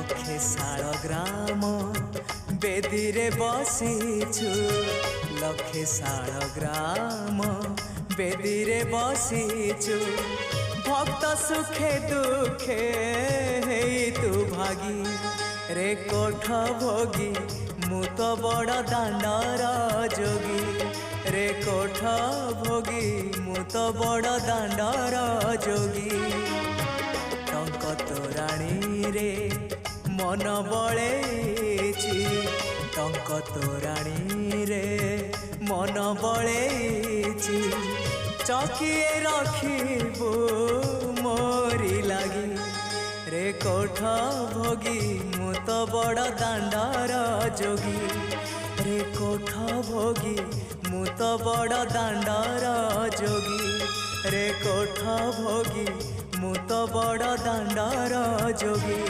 लक्षे शाल ग्राम बेदीरे बसीछु लक्षे शाल ग्राम बेदीरे बसीछु भक्त सुखे दुखे हेई तू भागी रे कोठ भोगी मु तो बड़ दांडर जोगी रे कोठ भोगी मु तो बड़ दांडर जोगी टंक तोराणी रे मन बळेची टंक तोराणी रे मन बळेची चकिए रखिबू मोरी लागी रे कोठ भोगी मु तो बड़ दांडर जोगी रे कोठ भोगी मु तो बड़ दांडर जोगी रे कोठ भोगी मु तो बड़ दांडर जोगी।